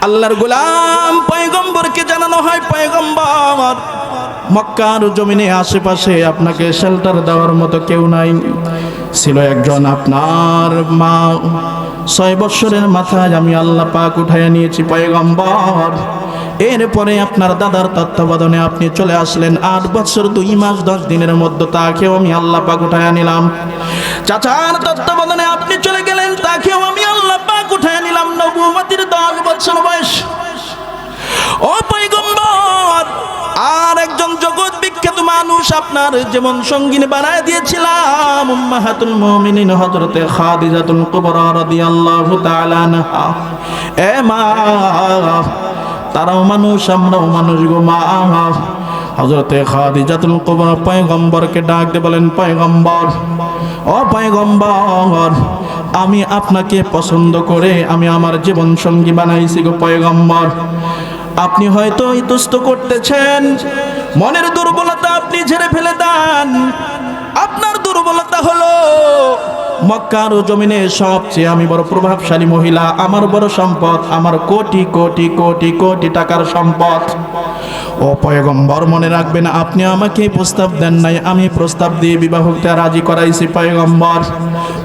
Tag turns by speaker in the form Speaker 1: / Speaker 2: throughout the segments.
Speaker 1: আল্লাহর গোলাম পয়গম্বরকে জানানো হয়, পয়গম্বর মক্কার জমিনে আশেপাশে আপনাকে শেল্টার দেওয়ার মতো কেউ নাই। ছিল একজন আপনার মা, 6 বছরের মাথায় আমি আল্লাহ পাক উঠাইয়া নিয়েছি পয়গম্বর। এরপরে আপনার দাদার তত্ত্বাবধানে আপনি চলে আসলেন, 8 বছর 2 মাস 10 দিনের মধ্যে তাকেও আমি আল্লাহ পাক উঠাইয়া নিলাম। চাচার তত্ত্বাবধানে আপনি চলে গেলেন, তাকেও আমি আল্লাহ পাক উঠাইয়া নিলাম। নবুয়তের 10 বছর বয়স। ও পয়গম্বর, আর একজন জগৎ বিখ্যাত মানুষ আপনার যেমন সঙ্গিনী বানায় দিয়েছিলাম, উম্মাহাতুল মুমিনিন হযরতে খাদিজাতুল কুবরা রাদিয়াল্লাহু তাআলা আনহা। এ মা, তারাও মানুষ, আমরাও মানুষ গো মা। হযরতে খাদিজাতুল কুবরা পয়গম্বরকে ডাক দিয়ে বলেন, পয়গম্বর, ও পয়গম্বর, আমি আপনাকে পছন্দ করে আমি আমার জীবন সঙ্গী বানাইছি গো পয়গম্বর। আপনি হয়তো ইতস্ত করতেছেন, মনের দুর্বলতা আপনি ঝেড়ে ফেলে দেন। আপনার দুর্বলতা হলো মক্কার জমিনে সবচেয়ে আমি বড় প্রভাবশালী মহিলা, আমার বড় সম্পদ, আমার কোটি কোটি কোটি কোটি টাকার সম্পদ। ও পয়গম্বর, মনে রাখবেন আপনি আমাকে প্রস্তাব দেন নাই, আমি প্রস্তাব দিয়ে বিবাহতে রাজি করাইছি পয়গম্বর।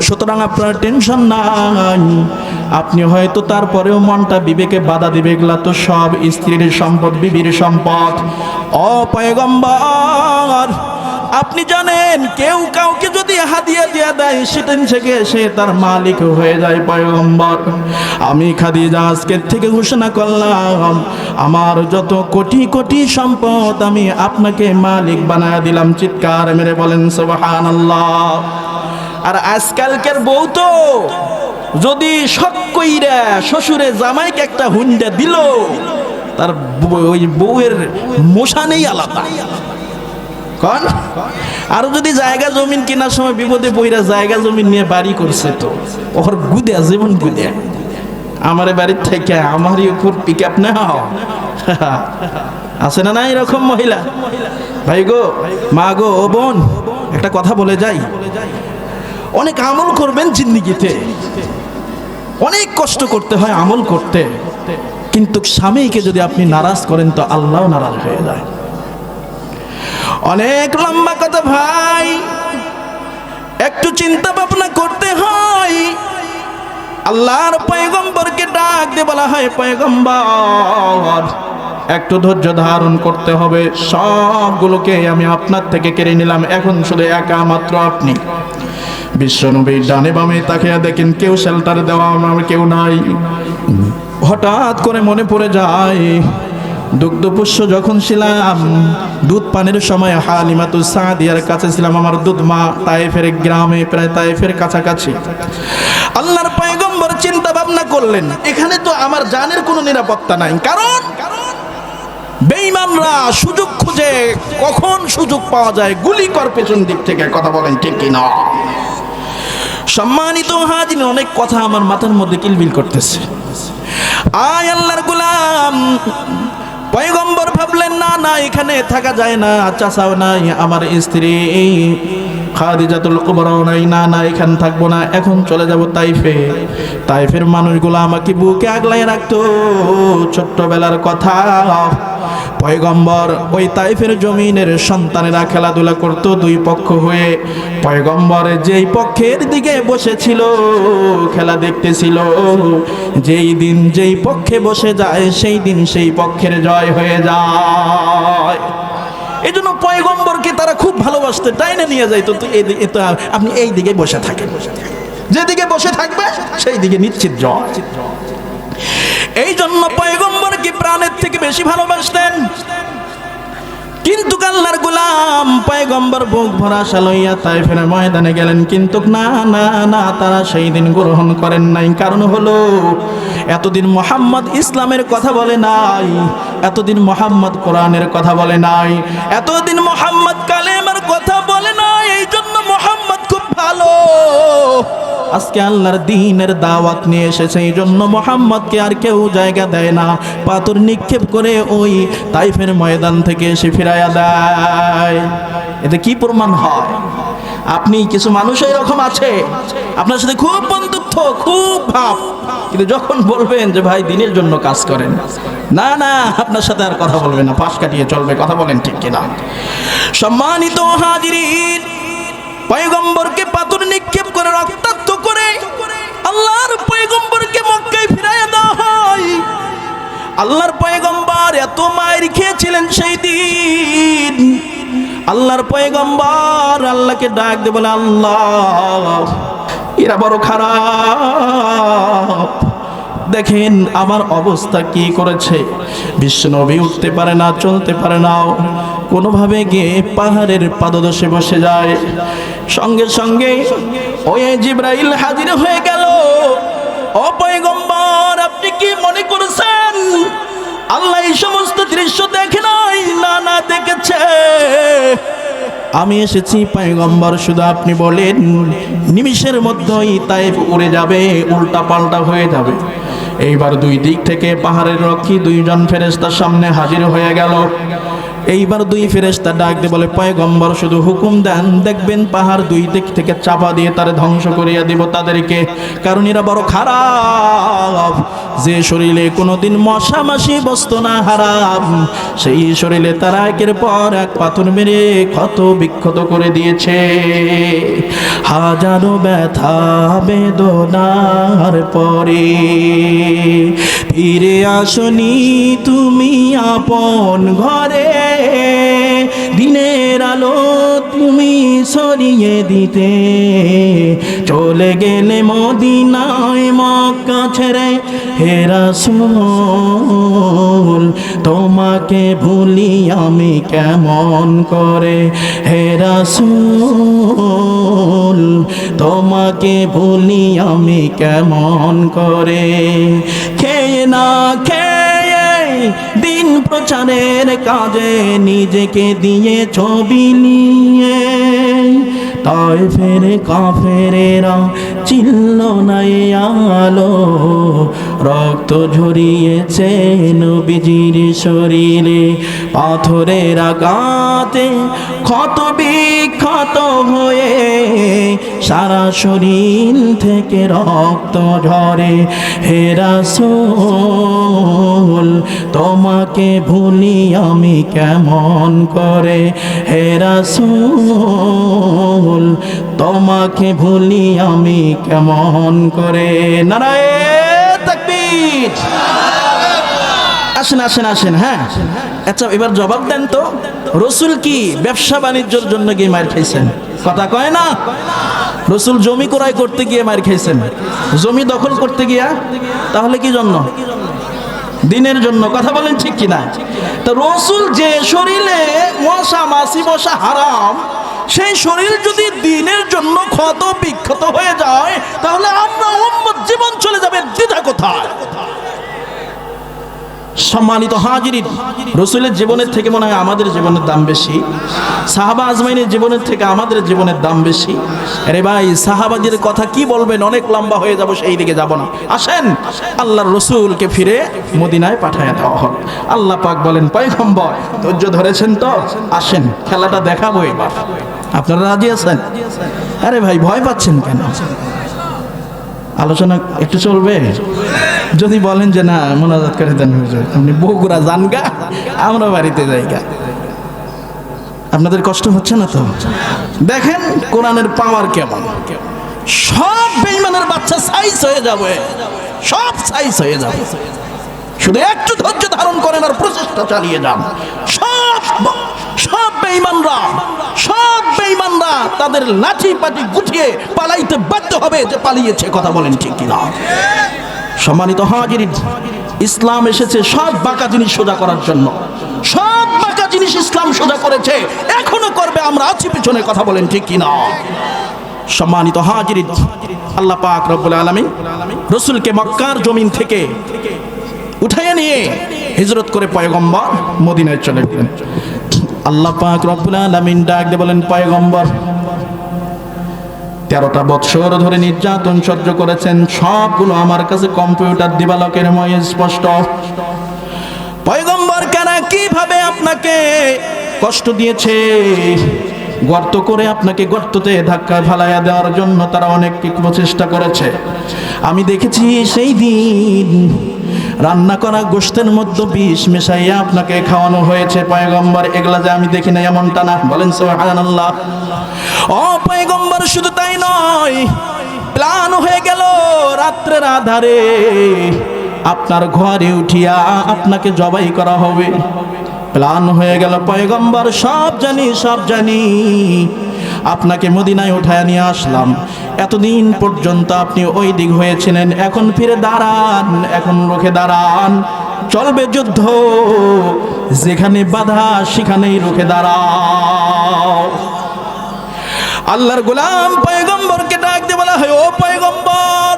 Speaker 1: সুতরাং আপনার টেনশন নাই। আপনি হয়তো তারপরেও মনটা বিবেকে বাধা দিবে, এগুলা তো সব স্ত্রীর সম্পদ, বিবির সম্পদ। ও পয়গম্বর, আপনি জানেন কেউ কাউকে যদি হাদিয়া দিয়ে দেয় সেদিন থেকে সে তার মালিক হয়ে যায় পয়গম্বর। আমি খাদিজা আজকের থেকে ঘোষণা করলাম, আমার যত কোটি কোটি সম্পদ আমি আপনাকে মালিক বানায় দিলাম। চিৎকার মেরে বলেন সুবহানাল্লাহ। আর আজকালকার বউ তো যদি শখ কইরা শ্বশুরে জামাইকে একটা হুন্ডা দিল, তার ওই বউয়ের মোশানেই আলাদা। কন আর যদি জায়গা জমিন কেনার সময় বিপদে পইরা জায়গা জমিন নিয়ে বাড়ি করছে, তো ওর গুদে জীবন গুদে, আমার বাড়ির থেকে আমারই উপর পিক আপ নাও আছে না? না এরকম মহিলা? ভাই গো, মা গো, ও বোন, একটা কথা বলে যাই, অনেক আমল করবেন জিন্দেগিতে, অনেক কষ্ট করতে হয় আমল করতে, কিন্তু স্বামীকে যদি আপনি নারাজ করেন তো আল্লাহ নারাজ হয়ে যায়। অনেক লম্বা কথা ভাই, একটু চিন্তা ভাবনা করতে হয়। আল্লাহর পয়গম্বরকে ডাক দিয়ে বলা হয়, পয়গম্বর একটু ধৈর্য ধারণ করতে হবে, সবগুলোকে আমি আপনার থেকে কেড়ে নিলাম, এখন শুধু একা মাত্র আপনি। বিশ্বনবী ডানে বামে তাকিয়ে দেখেন কেউ শেল্টার দেওয়া আমার কেউ নাই। হঠাৎ করে মনে পড়ে যায়, দুগ্ধপুষ্য যখন ছিলাম, দুধ পানের সময় হালিমাতু সাদিয়ার কাছে ছিলাম, আমার দুধ মা তায়েফের গ্রামে, প্রায় তায়েফের কাছাকাছি। আল্লাহর পয়গম্বর চিন্তা ভাবনা করলেন, এখানে তো আমার জানের কোনো নিরাপত্তা নাই, কারণ বেঈমানরা সুযোগ খুঁজে, কখন সুযোগ পাওয়া যায় গুলি কর পেছন দিক থেকে। কথা বলেন ঠিক কি না? সম্মানিত হাজির, অনেক কথা আমার মাথার মধ্যে কিলবিল করতেছে। আয় আল্লাহর গোলাম পয়গম্বর ভাবলেন, না না, এখানে থাকা যায় না, চাচাও নাই, আমার স্ত্রী খাদিজাতুল কুবরাও নাই, না না, এখানে থাকবো না, এখন চলে যাব তাইফে। তাইফের মানুষগুলো আমাকে বুকে আগলায় রাখতো, ছোট্টবেলার কথা। পয়গম্বর ওই তাইফের জমিনের সন্তানেরা খেলাধুলা করতো দুই পক্ষ হয়ে। পয়গম্বর যেই পক্ষের দিকে বসেছিল, খেলা দেখতেছিল, যেই দিন যেই পক্ষে বসে যায় সেই দিন সেই পক্ষের জয় হয়ে যায়। এই জন্য পয়গম্বরকে তারা খুব ভালোবাসতে, টাইনে নিয়ে যাইতো, তো আপনি এই দিকে বসে থাকেন, যেদিকে বসে থাকবে সেই দিকে নিশ্চিত জয়। এই জন্য পয়গম্বরকে প্রাণের থেকে বেশি ভালোবাসতেন। কিন্তু আল্লাহর গোলাম পয়গম্বর বুক ভরা আশা লইয়া তাইফের ময়দানে গেলেন, কিন্তু না না না, তারা সেই দিন গ্রহণ করেন নাই। কারণ হলো, এতদিন মুহাম্মদ ইসলামের কথা বলে নাই, এতদিন মুহাম্মদ কোরআনের কথা বলে নাই, এতদিন মুহাম্মদ কালেমার কথা বলে নাই। এই জন্য মুহাম্মদ খুব ভালো, আজকে আল্লাহর দ্বীনের দাওয়াত নিয়ে এসেছে, এই জন্য মুহাম্মদকে আর কেউ জায়গা দেয় না, পাথর নিক্ষেপ করে ওই তাইফের ময়দান থেকে এসে ফিরাইয়া দেয়। এতে কি প্রমাণ হয়? আপনি কিছু মানুষ এরকম আছে, আপনার সাথে খুব বন্ধুত্ব, খুব ভাব, কিন্তু যখন বলবেন যে ভাই দিনের জন্য কাজ করেন, না না আপনার সাথে আর কথা বলবেন না, পাশ কাটিয়ে চলবে। কথা বলেন ঠিক কিনা? সম্মানিত হাজিরিন, পয়গম্বরকে পাথর নিক্ষেপ করে রক্তাক্ত করে আল্লাহর পয়গম্বরকে মক্কায় ফিরাইয়া দেওয়া হয়। আল্লাহর পয়গম্বর এত মায়ের খেয়েছিলেন সেই দিন। আল্লাহর পয়গম্বর আল্লাহকে ডাক দিয়ে বলে, আল্লাহ এরা বড় খারাপ, দেখেন আমার অবস্থা কি করেছে। বিশ্বনবী উঠতে পারে না, চলতে পারে না, কোনোভাবে গিয়ে পাহাড়ের পাদদেশে বসে যায়। সঙ্গে সঙ্গে ওই জিবরাইল হাজির হয়ে গেল। ও পয়গম্বর, আপনি কি মনে করেছেন আল্লাহ এই সমস্ত দৃশ্য দেখে নাই? না না, দেখেছে। আমি এসেছি পয়গম্বর, শুধু আপনি বলেন নিমিষের মধ্যেই তায়েফ উড়ে যাবে, উল্টা পাল্টা হয়ে যাবে। এইবার দুই দিক থেকে পাহাড়ের রক্ষী দুইজন ফেরেশতার সামনে হাজির হয়ে গেল। এইবার দুই ফেরেশতা ডাক দিয়ে বলে, পয়গম্বর শুধু হুকুম দেন, দেখবেন পাহাড় দুই দিক থেকে চাপা দিয়ে তারে ধ্বংস করিয়া দিব তাদেরকে, কারণ এরা বড় খারাপ। যে শরীরে কোনোদিন মশা মাছি বসতো না হারাম, সেই শরীরে তারা একের পর এক পাথর মেরে ক্ষত বিক্ষত করে দিয়েছে। হাজারো ব্যথা বেদনার পরে ফিরে আসনি তুমি আপন ঘরে, দিনের আলো তুমি ছড়িয়ে দিতে, চলে গেলে মদিনায় মক্কা ছেড়ে। হে রাসূল তোমাকে ভুলি আমি কেমন করে, হে রাসূল তোমাকে ভুলি আমি কেমন করে। খেয়ে না খেয়ে দিন প্রচারের কাজে নিজেকে দিয়ে ছবি নিয়ে, তায়েফের কাফেরেরা চিনল না এই আলো, রক্ত ঝরিয়েছে নবীজির শরীরে। পাথরের আঘাতে ক্ষত বিক্ষত হয়ে সারা শরীর থেকে রক্ত ঝরে। হে রাসূল তোমাকে ভুলি আমি কেমন করে, হে রাসূল তোমাকে ভুলি আমি কেমন করে। নারায়ে তাকবীর। আসেন আসেন আসেন। হ্যাঁ আচ্ছা, এবার জবাব দেন তো, রসুল কি ব্যবসা বাণিজ্যের জন্য গিয়ে মার খাইছেন? কথা কয় না। রসুল জমি ক্রয় করতে গিয়ে মার খাইছেন, জমি দখল করতে গিয়া, তাহলে কি জন্য? দিনের জন্য। কথা বলেন ঠিক কিনা? তো রসুল যে শরীরে মশা মাছি বসা হারাম, সেই শরীর যদি দিনের জন্য ক্ষত বিক্ষত হয়ে যায়, তাহলে আমরা উম্মত জীবন চলে যাবে, দ্বিধা কোথায়? সম্মানিত হাজিরিন, রসুলের জীবনের থেকে মনে হয় আমাদের জীবনের দাম বেশি, সাহাবা আজমাইনের জীবনের থেকে আমাদের জীবনের দাম বেশি। আরে ভাই, সাহাবাদের কথা কি বলবেন, অনেক লম্বা হয়ে যাব, সেই দিকে যাব না। আসেন, আল্লাহর রসুলকে ফিরে মদিনায় পাঠায় দেওয়া হল। আল্লাহ পাক বলেন, পয়গম্বর ধৈর্য ধরেছেন তো, আসেন খেলাটা দেখাবো এবার। আপনারা রাজি আছেন? আরে ভাই, ভয় পাচ্ছেন কেন? আলোচনা একটু চলবে। যদি বলেন যে না মোনাজাত করে দেন হুজুর, আপনি বগুড়া যান গা, আমরা বাড়িতে যাই গা, আপনাদের কষ্ট হচ্ছে না তো? দেখেন কোরআনের পাওয়ার কেমন। সব বেঈমানের বাচ্চা সাইজ হয়ে যাবে, সব সাইজ হয়ে যাবে। শুধু একটু ধৈর্য ধারণ করেন আর প্রচেষ্টা চালিয়ে যান। সব বেঈমানরা তাদের লাঠি পাটি গুটিয়ে পালাইতে বাধ্য হবে, যে পালিয়েছে। কথা বলেন ঠিক কিনা? সম্মানিত হাজিরিন, ইসলাম এসেছে সব বাঁকা জিনিস সোজা করার জন্য। সব বাঁকা জিনিস ইসলাম সোজা করেছে, এখনো করবে, আমরা আছি পিছনে। কথা বলেন ঠিক কিনা? সম্মানিত হাজিরিন, আল্লাহ পাক রব্বুল আলামিন রাসূলকে মক্কার জমিন থেকে উঠাইয়া নিয়ে হিজরত করে পয়গম্বর মদিনায় চলে গেলেন। আল্লাহ পাক রব্বুল আলামিন ডাক দিয়ে বলেন, পয়গম্বর 13টা বৎসর ধরে নির্যাতন সহ্য করেছেন, সবগুলো আমার কাছে কম্পিউটার দিবালকের ময় স্পষ্ট। পয়গম্বর কেন কিভাবে আপনাকে কষ্ট দিয়েছে, গর্ত করে আপনাকে গর্ততে ধাক্কা ফালাইয়া দেওয়ার জন্য তারা অনেক প্রচেষ্টা করেছে। আমি দেখেছি সেই দিন রান্না করা গোশতের মধ্যে বিষ মেশাইয়া আপনাকে খাওয়ানো হয়েছে পয়গম্বর। এগুলা যে আমি দেখি না এমনটা না, বলেন সুবহানাল্লাহ। ও পয়গম্বর, শুধু তাই নয়, প্ল্যান হয়ে গেল রাত্রের আধারে আপনার ঘরে উঠিয়া আপনাকে জবাই করা হবে। প্ল্যান হয়ে গেল পয়গম্বর, সব জানি আপনাকে মদিনায় উঠায় নিয়ে আসলাম। এতদিন পর্যন্ত আপনি ওই দিক হয়েছিলেন, এখন ফিরে দাঁড়ান, এখন রুখে দাঁড়ান, চলবে যুদ্ধ, যেখানে বাধা সেখানেই রুখে দাঁড়াও। আল্লাহর গোলাম পয়গম্বরকে ডাক দিয়ে বলা হয়, ও পয়গম্বর,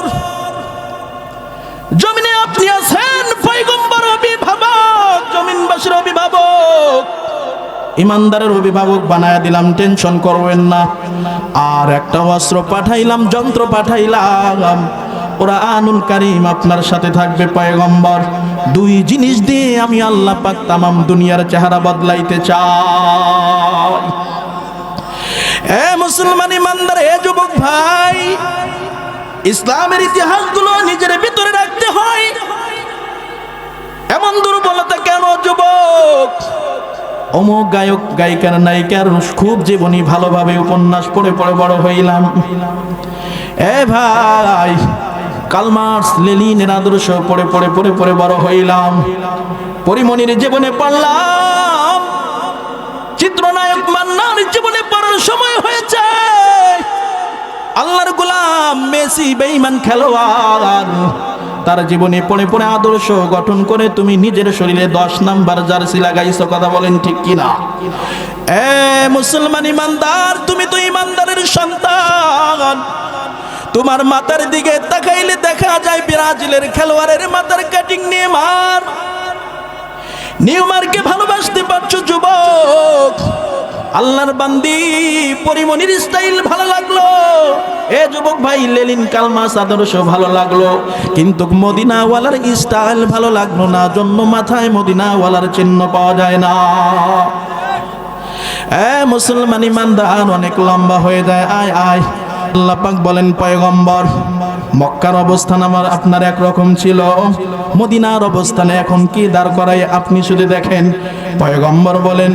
Speaker 1: জমিনে আপনি আছেন পয়গম্বর, অভিভাবক, জমিনবাসীর অভিভাবক, ইমানদারের অভিভাবক বানায় দিলাম, টেনশন করবেন না। আর একটা অস্ত্র পাঠাইলাম, যন্ত্র পাঠাইলাম, কুরআনুল কারীম আপনার সাথে থাকবে পয়গম্বর। দুই জিনিস দিয়ে আমি আল্লাহ পাক তামাম দুনিয়ার চেহারা বদলাইতে চাই। এ মুসলমান ইমানদার, এ যুবক ভাই, ইসলামের ইতিহাসগুলো নিজের ভিতরে রাখতে হয়। এমন দুর্বলতা কেন যুবক? অমুক গায়ক গায়িকার নায়িকার খুব জীবনী ভালোভাবে উপন্যাস পড়ে পড়ে বড় হইলাম। এ ভাই, কার্ল মার্কস লেনিনের আদর্শ পড়ে পড়ে পড়ে পড়ে বড় হইলাম। পরিমণির জীবনে পড়লাম, চিত্রনায়ক মান্নার জীবনে পড়ার সময় হয়েছে। আল্লাহর গোলাম মেসি বেঈমান খেলোয়াড়, তার জীবনে পড়ে পড়ে আদর্শ গঠন করে তুমি নিজের শরীরে 10 নাম্বার জার্সি লাগাইছো, কথা বলেন ঠিক কিনা? এ মুসলমান ইমানদার, তুমি তো ইমানদারের সন্তান। তোমার মাথার দিকে তাকাইলে দেখা যায় ব্রাজিলের খেলোয়াড়ের মাথার কাটিং নিউমারকে ভালোবাসতে পারছো যুবক। আল্লাহর বান্দি, পরিমণির স্টাইল ভালো লাগলো, এ যুবক ভাই, লেনিন কার্ল মার্কস আদর্শ ভালো লাগলো, কিন্তু মদিনাওয়ালার স্টাইল ভালো লাগলো না, জন্য মাথায় মদিনাওয়ালার চিহ্ন পাওয়া যায় না। এ মুসলমান ইমানদার, অনেক লম্বা হয়ে যায়, আয় আয়। আল্লাহ পাক বলেন, পয়গম্বর, মক্কার অবস্থান আপনার একরকম ছিল, মদিনার অবস্থানে এখন কি দাঁড় করায় আপনি শুধু দেখেন। পয়গম্বর বলেন,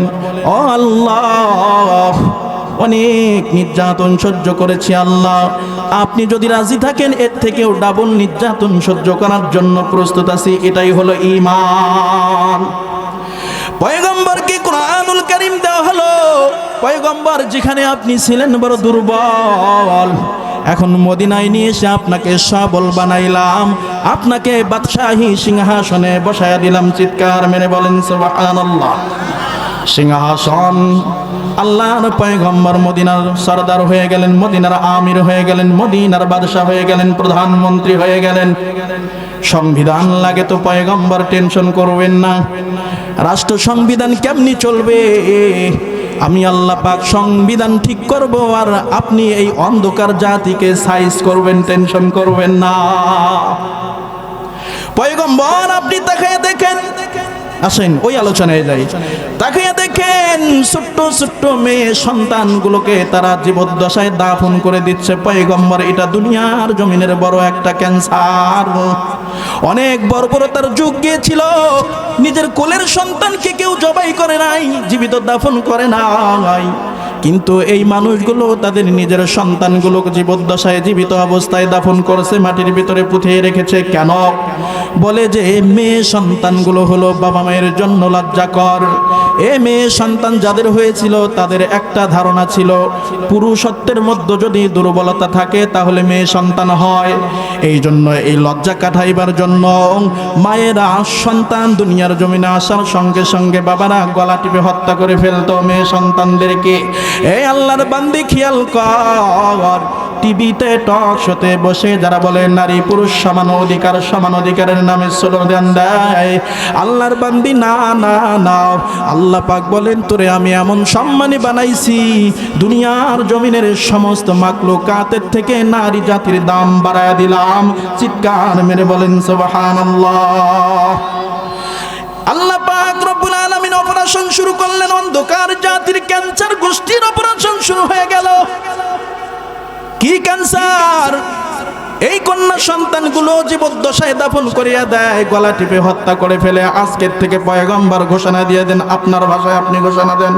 Speaker 1: ও আল্লাহ, অনেক নির্যাতন সহ্য করেছি আল্লাহ, আপনি যদি রাজি থাকেন এর থেকেও ডাবল নির্যাতন সহ্য করার জন্য প্রস্তুত আছি। এটাই হলো ঈমান। পয়গম্বরকে কুরআনুল কারীম দেওয়া হলো। পয়গম্বর, যেখানে আপনি ছিলেন বড় দুর্বল, এখন মদিনায় নিয়ে এসে আপনাকে সবল বানাইলাম, আপনাকে বাদশাহী সিংহাসনে বসায়া দিলাম। চিৎকার মেরে বলেন সুবহানাল্লাহ। সিংহাসন, আল্লাহর পয়গম্বর মদিনার সরদার হয়ে গেলেন, মদিনার আমির হয়ে গেলেন, মদিনার বাদশা হয়ে গেলেন, প্রধানমন্ত্রী হয়ে গেলেন। সংবিধান লাগে তো পয়গম্বর, টেনশন করবেন না। রাষ্ট্র সংবিধান কেমনি চলবে? আমি আল্লাহ পাক সংবিধান ঠিক করব, আর আপনি এই অন্ধকার জাতিকে সাইজ করবেন, টেনশন করবেন না। পয়গম্বর, আপনি তাকায় দেখেন, আসেন ওই আলোচনায় যাই। তাকিয়ে দেখেন, ছোট্ট ছোট্ট মেয়ে সন্তানগুলোকে তারা জীবদ্দশায় দাফন করে দিচ্ছে। পয়গম্বর, এটা দুনিয়ার জমিনের বড় একটা ক্যান্সার। অনেক বর্বরতার যুগ গিয়েছিল, নিজের কোলের সন্তানকে কেউ জবাই করে নাই, জীবিত দাফন করে নাই, কিন্তু এই মানুষগুলো তাদের নিজের সন্তানগুলোকে জীবদ্দশায় জীবিত অবস্থায় দাফন করেছে, মাটির ভিতরে পুঁতে রেখেছে। কেন? বলে যে মেয়ে সন্তানগুলো হলো বাবা মায়ের জন্য লজ্জাকর। এ মেয়ে সন্তান যাদের হয়েছিল তাদের একটা ধারণা ছিল, পুরুষত্বের মধ্যে যদি দুর্বলতা থাকে তাহলে মেয়ে সন্তান হয়। এই জন্য এই লজ্জা কাটাইবার জন্য মায়েরা সন্তান দুনিয়ার জমিনে আসার সঙ্গে সঙ্গে বাবারা গলা টিপে হত্যা করে ফেলতো মেয়ে সন্তানদেরকে। এই আল্লাহর বান্দি, খেয়াল কর, টিভিতে টক শোতে বসে যারা বলে নারী পুরুষ সমান অধিকার, সমান অধিকারের নামে স্লোগান দেয়, আল্লাহর বান্দি, না না না, আল্লাহ পাক বলেন, তোরে আমি এমন সম্মানী বানাইছি, দুনিয়ার জমিনের সমস্ত মাখলুকাতের থেকে নারী জাতির দাম বাড়ায় দিলাম। চিৎকার মেরে বলেন সুবহানাল্লাহ। আল্লাহ পাক রব্বুল আলামিন অপারেশন শুরু করলেন, অন্ধকার জাতির ক্যান্সার গোষ্ঠীর অপারেশন শুরু হয়ে গেল। কি ক্যান্সার? এই কন্যা সন্তানগুলো জীবদ্দশায় দাফন করিয়া দেয়, গলা টিপে হত্যা করে ফেলে। আজকের থেকে পয়গম্বর ঘোষণা দিয়ে দেন, আপনার ভাষায় আপনি ঘোষণা দেন।